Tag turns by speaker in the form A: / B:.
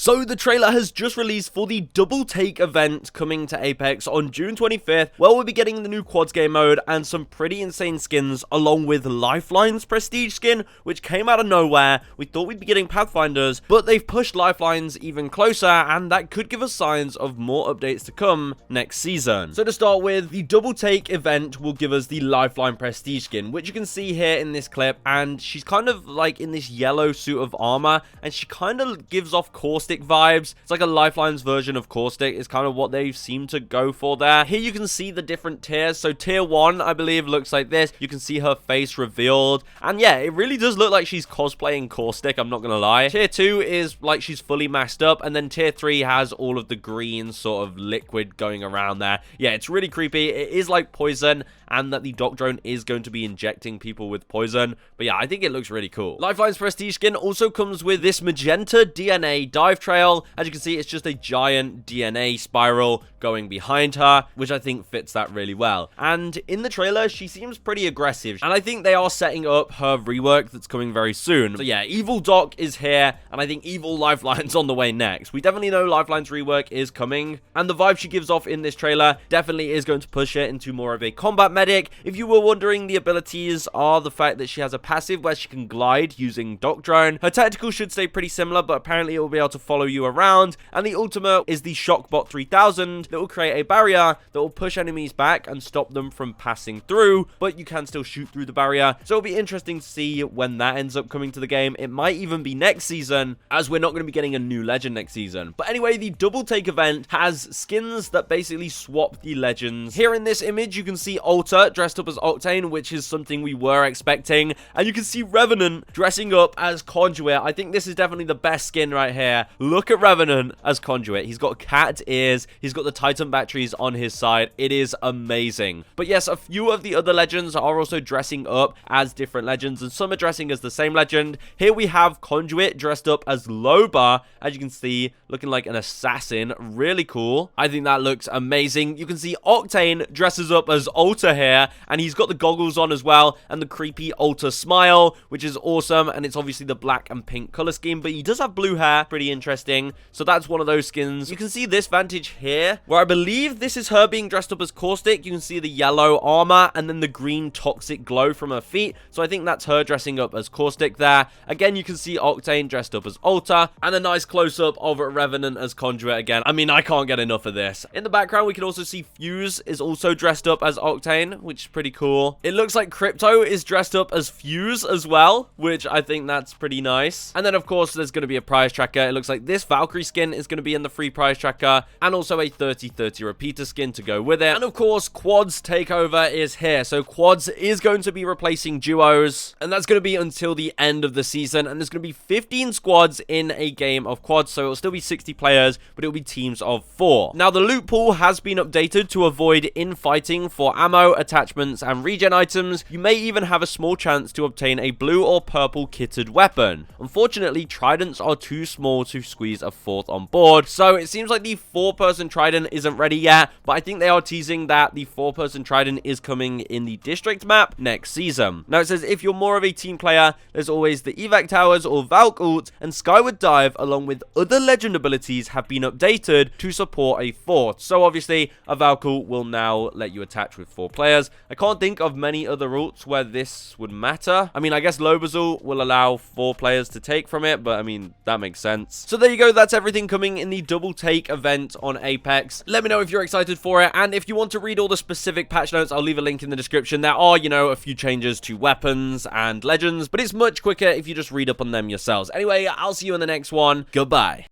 A: So the trailer has just released for the Double Take event coming to Apex on June 25th, where we'll be getting the new quads game mode and some pretty insane skins, along with Lifeline's prestige skin, which came out of nowhere. We thought we'd be getting Pathfinders, but they've pushed Lifeline's even closer, and that could give us signs of more updates to come next season. So to start with, the Double Take event will give us the Lifeline prestige skin, which you can see here in this clip, and she's kind of like in this yellow suit of armor, and she kind of gives off Caustic vibes. It's like a Lifeline's version of Caustic is kind of what they seem to go for there. Here you can see the different tiers. So tier 1, I believe, looks like this. You can see her face revealed, and yeah, it really does look like she's cosplaying Caustic, I'm not gonna lie. Tier 2 is like she's fully masked up, and then tier 3 has all of the green sort of liquid going around there. Yeah, it's really creepy. It is like poison, and that the dock drone is going to be injecting people with poison. But yeah, I think it looks really cool. Lifeline's prestige skin also comes with this magenta DNA dive trail. As you can see, it's just a giant DNA spiral going behind her, which I think fits that really well. And in the trailer, she seems pretty aggressive, and I think they are setting up her rework that's coming very soon. So yeah, Evil Doc is here, and I think Evil Lifeline's on the way next. We definitely know Lifeline's rework is coming, and the vibe she gives off in this trailer definitely is going to push it into more of a combat medic. If you were wondering, the abilities are the fact that she has a passive where she can glide using dock drone. Her tactical should stay pretty similar, but apparently it will be able to follow you around, and the ultimate is the Shockbot 3000 that will create a barrier that will push enemies back and stop them from passing through, but you can still shoot through the barrier. So it'll be interesting to see when that ends up coming to the game. It might even be next season, as we're not going to be getting a new legend next season. But anyway, the Double Take event has skins that basically swap the legends. Here in this image, you can see Alter dressed up as Octane, which is something we were expecting, and you can see Revenant dressing up as Conduit. I think this is definitely the best skin right here. Look at Revenant as Conduit. He's got cat ears, he's got the Titan batteries on his side. It is amazing. But yes, a few of the other legends are also dressing up as different legends, and some are dressing as the same legend. Here we have Conduit dressed up as Loba, as you can see, looking like an assassin. Really cool. I think that looks amazing. You can see Octane dresses up as Alter here, and he's got the goggles on as well, and the creepy Alter smile, which is awesome, and it's obviously the black and pink color scheme, but he does have blue hair. Pretty interesting. So that's one of those skins. You can see this vantage here, where I believe this is her being dressed up as Caustic. You can see the yellow armor, and then the green toxic glow from her feet. So I think that's her dressing up as Caustic there. Again, you can see Octane dressed up as Alter, and a nice close-up of Revenant as Conduit again. I mean, I can't get enough of this. In the background, we can also see Fuse is also dressed up as Octane, which is pretty cool. It looks like Crypto is dressed up as Fuse as well, which I think that's pretty nice. And then, of course, there's going to be a prize tracker. It looks like this Valkyrie skin is going to be in the free prize tracker, and also a 30/30 repeater skin to go with it. And of course, Quads Takeover is here. So Quads is going to be replacing duos, and that's going to be until the end of the season. And there's going to be 15 squads in a game of quads, so it'll still be 60 players, but it'll be teams of 4. Now, the loot pool has been updated to avoid infighting for ammo, attachments, and regen items. You may even have a small chance to obtain a blue or purple kitted weapon. Unfortunately, tridents are too small to squeeze a 4th on board, so it seems like the 4-person trident isn't ready yet, but I think they are teasing that the 4-person trident is coming in the district map next season. Now, it says if you're more of a team player, there's always the evac towers or Valk ult, and Skyward Dive along with other legend abilities have been updated to support a 4th. So obviously, a Valk ult will now let you attach with 4 players. I can't think of many other ults where this would matter. I mean, I guess Loba's ult will allow 4 players to take from it, but I mean, that makes sense. So there you go. That's everything coming in the Double Take event on Apex. Let me know if you're excited for it, and if you want to read all the specific patch notes, I'll leave a link in the description. There are, you know, a few changes to weapons and legends, but it's much quicker if you just read up on them yourselves. Anyway, I'll see you in the next one. Goodbye.